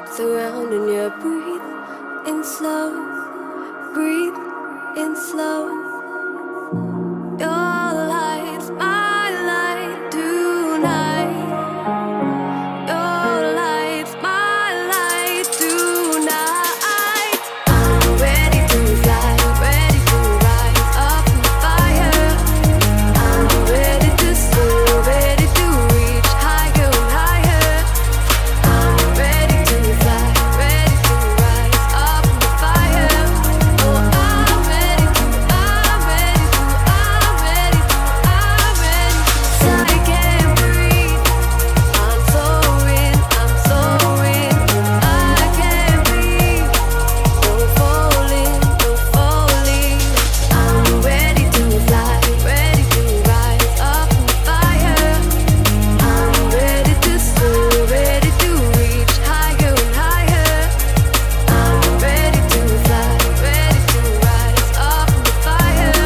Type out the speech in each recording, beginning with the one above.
wraps around and you breathe in slow, breathe in slow. Your light's my light tonight. Your light's my light tonight. I'm ready to fly, ready to rise up in the fire. I'm ready to soar, ready to reach higher and higher. I'm ready to fly, ready to rise up in the fire. Oh, I'm ready to, I'm ready to, I'm ready to, I'm ready. 'Cause I can't breathe. I'm soaring, I'm soaring. I can't breathe. No falling, no falling. I'm ready to fly, ready to rise up in the fire. I'm ready to soar, ready to reach higher and higher. I'm ready to fly, ready to rise up in the fire.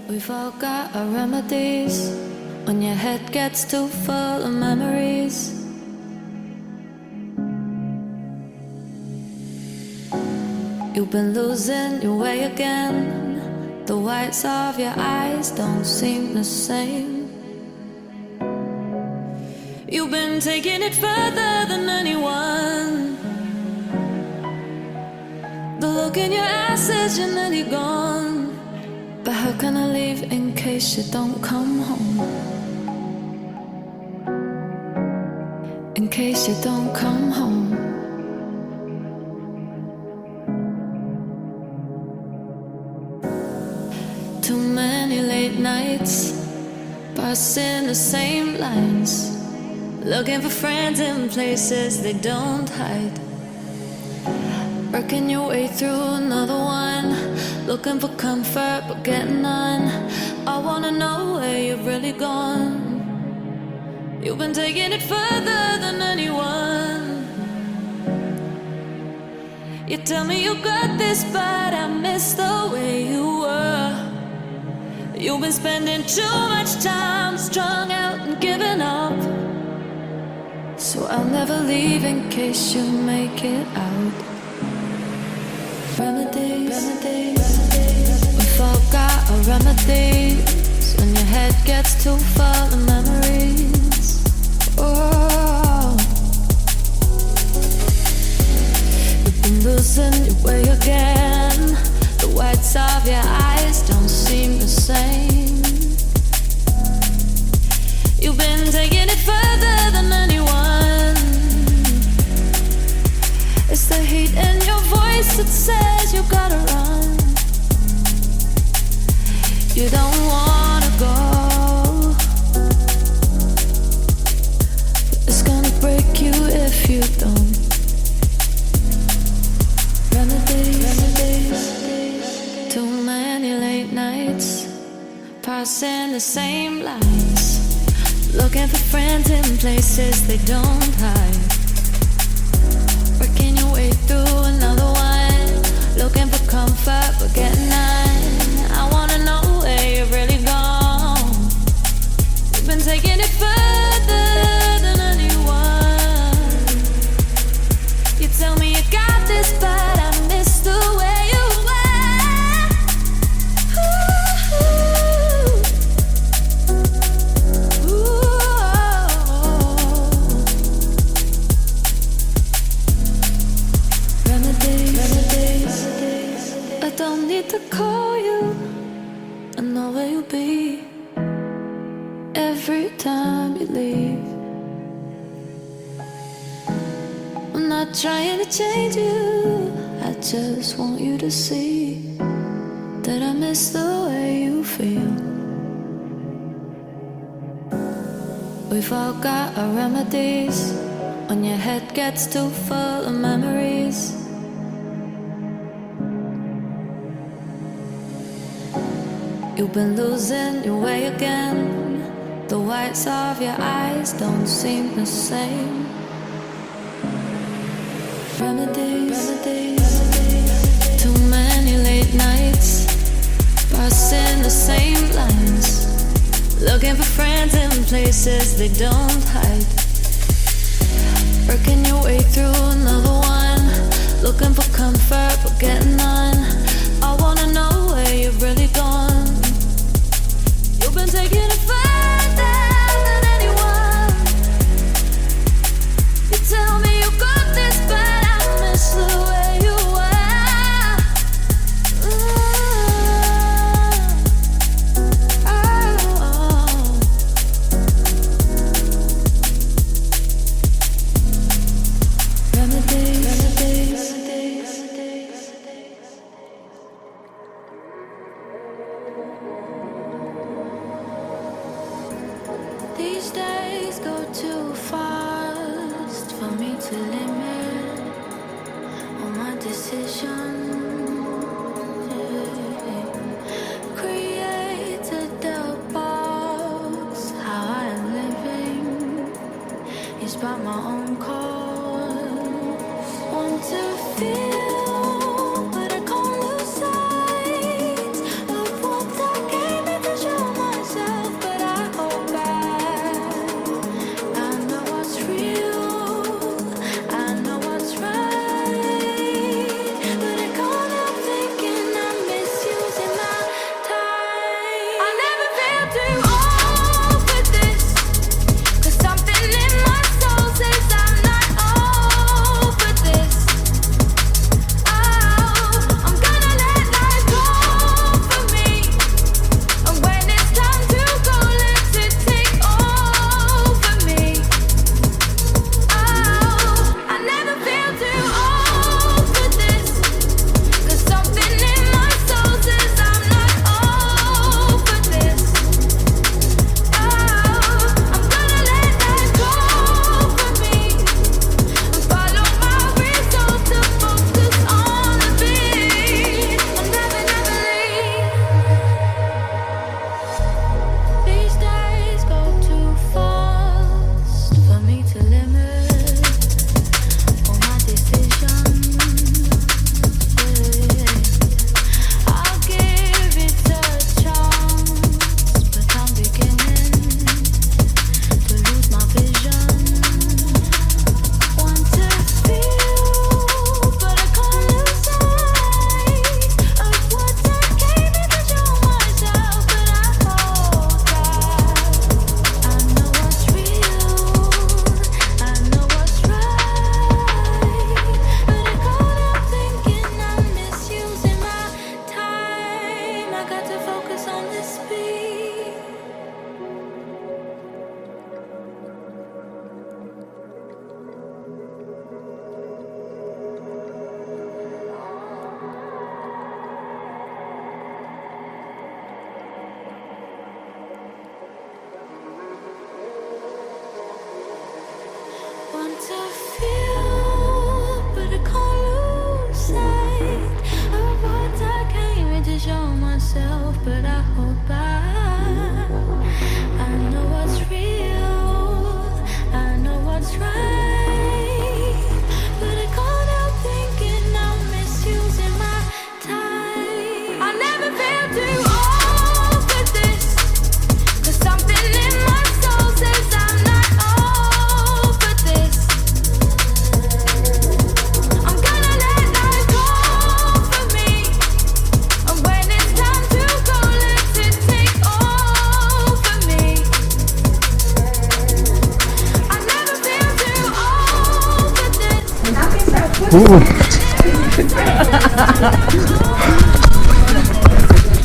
We've all got our remedies when your head gets too full of memories. You've been losing your way again. The whites of your eyes don't seem the same. You've been taking it further than anyone. The look in your eyes says you're nearly gone. But how can I leave in case you don't come home? In case you don't come home. Too many late nights, passing the same lines, looking for friends in places they don't hide. Working your way through another one, looking for comfort but getting none. I wanna know where you've really gone. You've been taking it further than anyone. You tell me you got this, but I miss the way you were. You've been spending too much time strung out and giving up. So I'll never leave in case you make it out. Remedies, we've all got our remedies when your head gets too full of memories. Oh, you've been losing your way again. The whites of your eyes don't seem the same. You've been taking it further than anyone. It's the heat in your voice that says you gotta run. You don't wanna go, but it's gonna break you if you don't. Remedies. Too many late nights, passing the same lines, looking for friends in places they don't hide. Working your way through another one, looking for comfort but getting none. I wanna know where you've really gone. You've been taking it further than anyone. You tell me you got this, but I miss the way you were. Ooh. Remedies. I don't need to call you, I know where you'll be every time you leave. I'm not trying to change you, I just want you to see that I miss the way you feel. We've all got our remedies when your head gets too full of memories. You've been losing your way again. The whites of your eyes don't seem the same. Remedies. Too many late nights, crossing the same lines, looking for friends in places they don't hide. Working your way through another one, looking for comfort but getting none. I wanna know where you've really gone. You've been taking it further than anyone. You tell me you got this, but I miss the way you were. Remedies. These days go too fast for me to limit all my decisions. Created the box, how I am living is by my own cause. Want to feel, but I can't lose sight of what I came in to show myself. But I hold back. I know what's real, I know what's right, but I can't help thinking I'm misusing my time. I never feel too old for this, 'cause something in my soul says I'm not old for this. Oh, I'm gonna let life go for me, and when it's time to go, let it take over me. Oh, I never feel too old for this, 'cause something in my soul says I'm not old for this. Oh, I'm gonna let life go for me, and follow my resolve to focus on the beat. I'll never leave. These days go too fast for me to limit all my decisions. I'll give it a chance, but I'm beginning to lose my vision. Want to feel, but I can't lose sight of what I came in to show myself. But I hold back. I know what's real, I know what's right, but I can't help thinking I'm misusing my time. I got to focus on this beat. Want to feel, but I can't lose sight of what I came in to show myself. But I hold back. I know what's real, I know what's right, but I can't help thinking I'm misusing my time. I never feel too old for this, 'cause something in my soul says I'm not old for this. I'm gonna let life go for me, and when it's time to go, let it take over me. I never feel too old for this.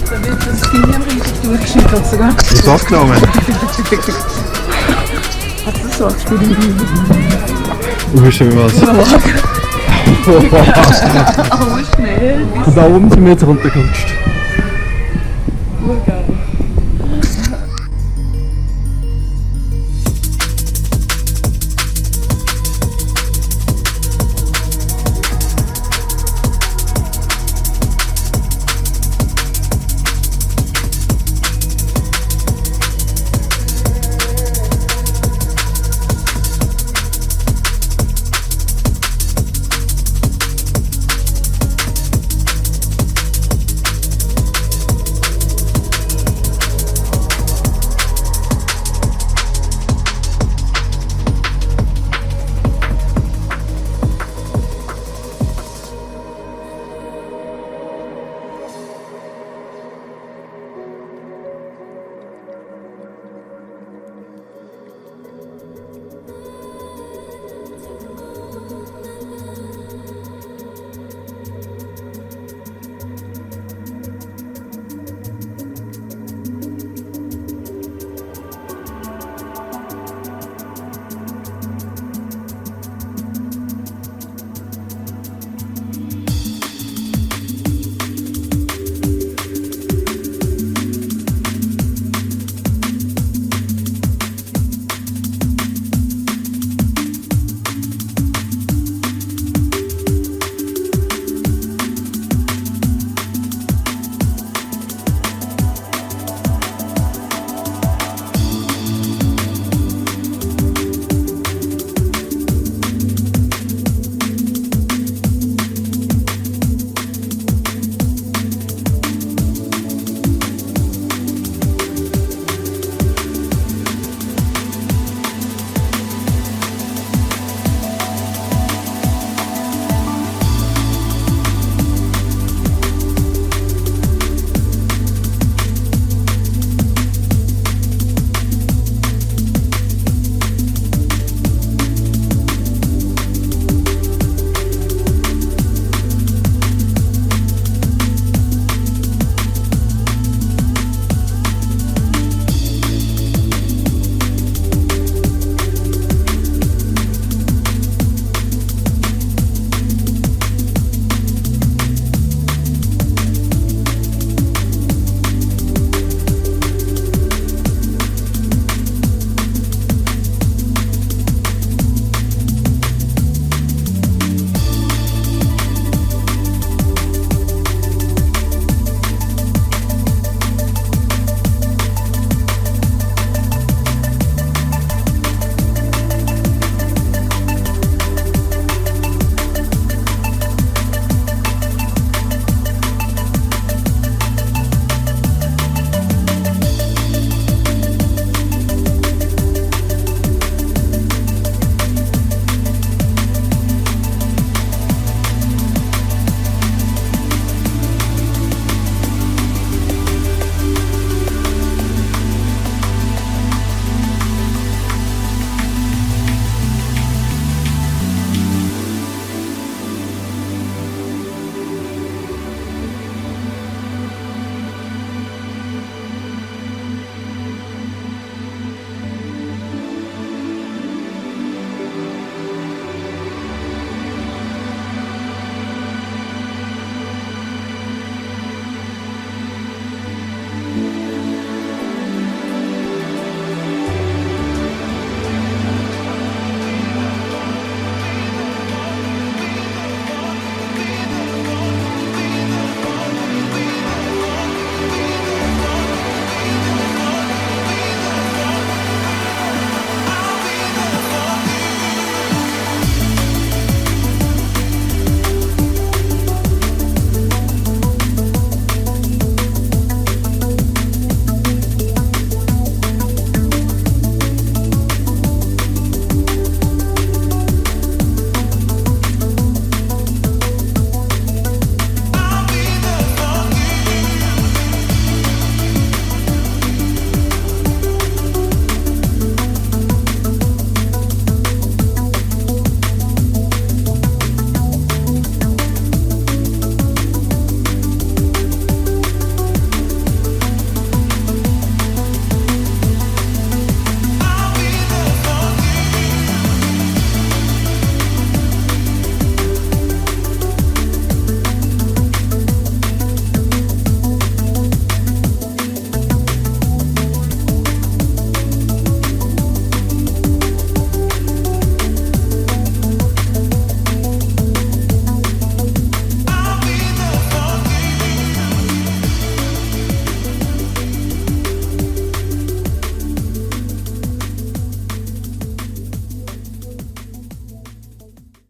Da wird das Gehirn richtig durchschüttelt sogar. Ist aufgenommen. Hast du so gespielt? Du bist schon was. Aber schnell. Da oben sind wir jetzt runtergerutscht. Urgeil.